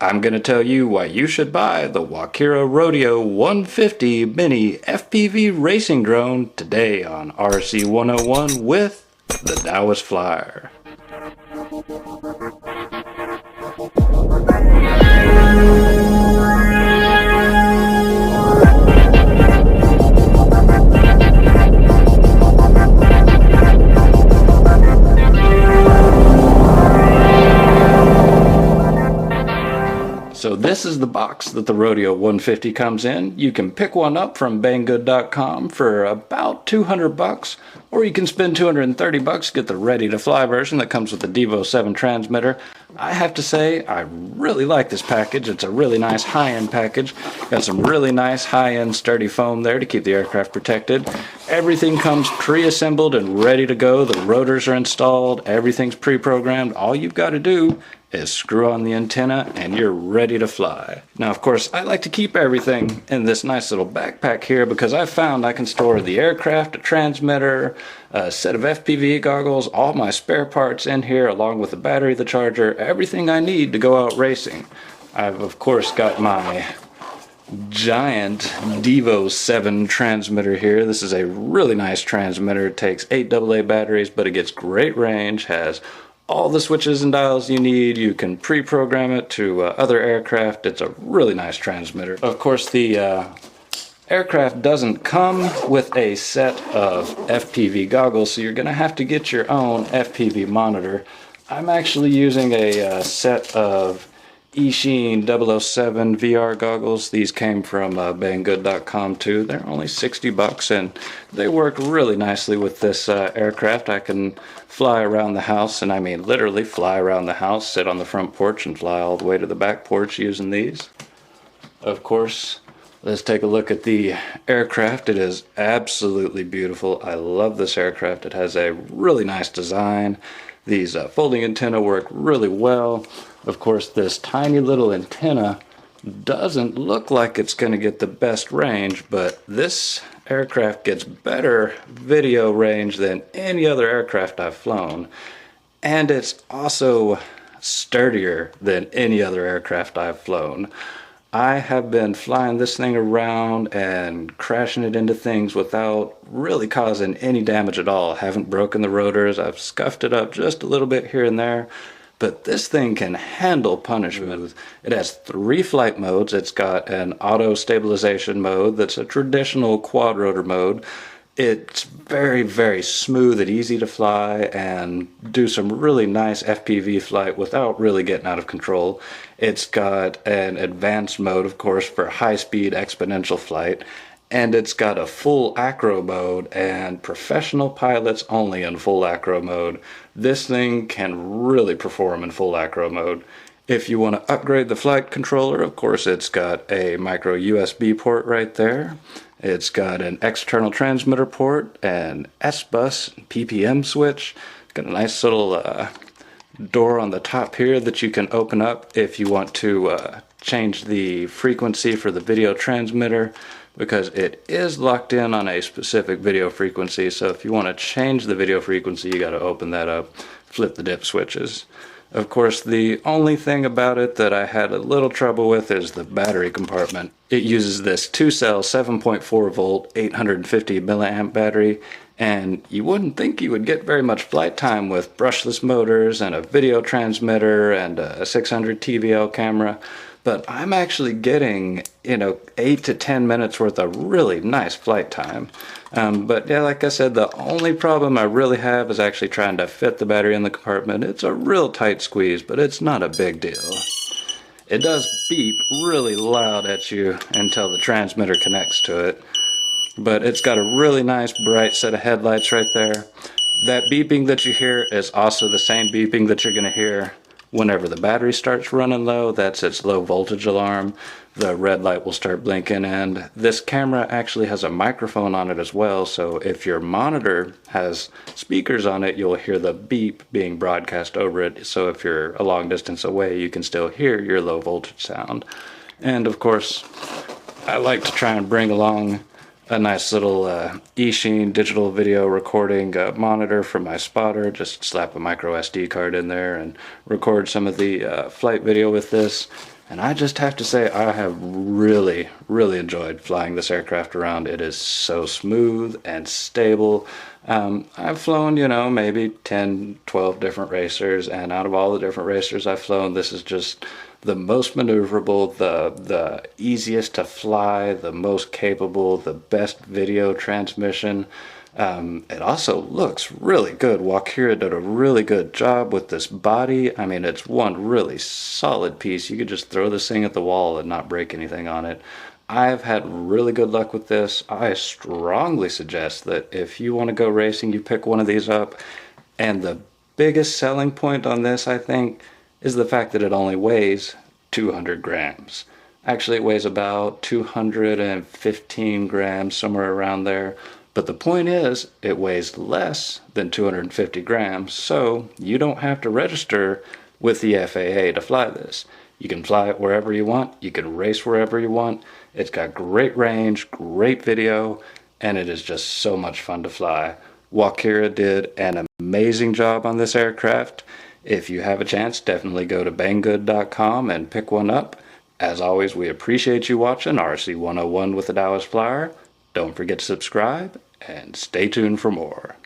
I'm going to tell you why you should buy the Walkera Rodeo 150 Mini FPV Racing Drone today on RC 101 with the Taoist Flyer. So this is the box that the Rodeo 150 comes in. You can pick one up from banggood.com for about 200 bucks, or you can spend 230 bucks to get the ready to fly version that comes with the Devo 7 transmitter. I have to say, I really like this package. It's a really nice high-end package. Got some really nice high-end sturdy foam there to keep the aircraft protected. Everything comes pre-assembled and ready to go. The rotors are installed. Everything's pre-programmed. All you've got to do is screw on the antenna and you're ready to fly. Now, of course, I like to keep everything in this nice little backpack here because I found I can store the aircraft, a transmitter, a set of FPV goggles, all my spare parts in here along with the battery, the charger, everything I need to go out racing. I've of course got my giant Devo 7 transmitter here. This is a really nice transmitter. It takes 8 AA batteries, but it gets great range, has all the switches and dials you need. You can pre-program it to other aircraft. It's a really nice transmitter. Of course, the aircraft doesn't come with a set of FPV goggles, so you're going to have to get your own FPV monitor. I'm actually using a set of Eachine 007 VR goggles. These came from banggood.com too. They're only 60 bucks and they work really nicely with this aircraft. I can fly around the house, and I mean literally fly around the house, sit on the front porch and fly all the way to the back porch using these. Of course, let's take a look at the aircraft. It is absolutely beautiful. I love this aircraft. It has a really nice design. These folding antenna work really well. Of course, this tiny little antenna doesn't look like it's going to get the best range, but this aircraft gets better video range than any other aircraft I've flown. And it's also sturdier than any other aircraft I've flown. I have been flying this thing around and crashing it into things without really causing any damage at all. I haven't broken the rotors. I've scuffed it up just a little bit here and there. But this thing can handle punishment. It has 3 flight modes. It's got an auto stabilization mode that's a traditional quad rotor mode. It's very, very smooth and easy to fly and do some really nice FPV flight without really getting out of control. It's got an advanced mode, of course, for high-speed exponential flight. And it's got a full acro mode and professional pilots only in full acro mode. This thing can really perform in full acro mode. If you want to upgrade the flight controller, of course it's got a micro USB port right there. It's got an external transmitter port, an S-bus PPM switch. It's got a nice little door on the top here that you can open up if you want to change the frequency for the video transmitter, because it is locked in on a specific video frequency. So if you want to change the video frequency, you got to open that up, flip the dip switches. Of course, the only thing about it that I had a little trouble with is the battery compartment. It uses this 2-cell 7.4 volt 850 milliamp battery, and you wouldn't think you would get very much flight time with brushless motors and a video transmitter and a 600 TVL camera. But I'm actually getting, 8 to 10 minutes worth of really nice flight time. But yeah, like I said, the only problem I really have is actually trying to fit the battery in the compartment. It's a real tight squeeze, but it's not a big deal. It does beep really loud at you until the transmitter connects to it. But it's got a really nice bright set of headlights right there. That beeping that you hear is also the same beeping that you're going to hear whenever the battery starts running low. That's its low voltage alarm. The red light will start blinking, and this camera actually has a microphone on it as well, so if your monitor has speakers on it, you'll hear the beep being broadcast over it, so if you're a long distance away, you can still hear your low voltage sound. And of course, I like to try and bring along a nice little Eachine digital video recording monitor for my spotter. Just slap a micro SD card in there and record some of the flight video with this. And I just have to say, I have really, really enjoyed flying this aircraft around. It is so smooth and stable. I've flown, maybe 10, 12 different racers, and out of all the different racers I've flown, this is just the most maneuverable, the easiest to fly, the most capable, the best video transmission. It also looks really good. Walkera did a really good job with this body. I mean, it's one really solid piece. You could just throw this thing at the wall and not break anything on it. I've had really good luck with this. I strongly suggest that if you want to go racing, you pick one of these up. And the biggest selling point on this, I think, is the fact that it only weighs 200 grams. Actually, it weighs about 215 grams, somewhere around there. But the point is, it weighs less than 250 grams, so you don't have to register with the FAA to fly this. You can fly it wherever you want, you can race wherever you want. It's got great range, great video, and it is just so much fun to fly. Walkera did an amazing job on this aircraft. If you have a chance, definitely go to banggood.com and pick one up. As always, we appreciate you watching RC 101 with the Taoist Flyer. Don't forget to subscribe and stay tuned for more.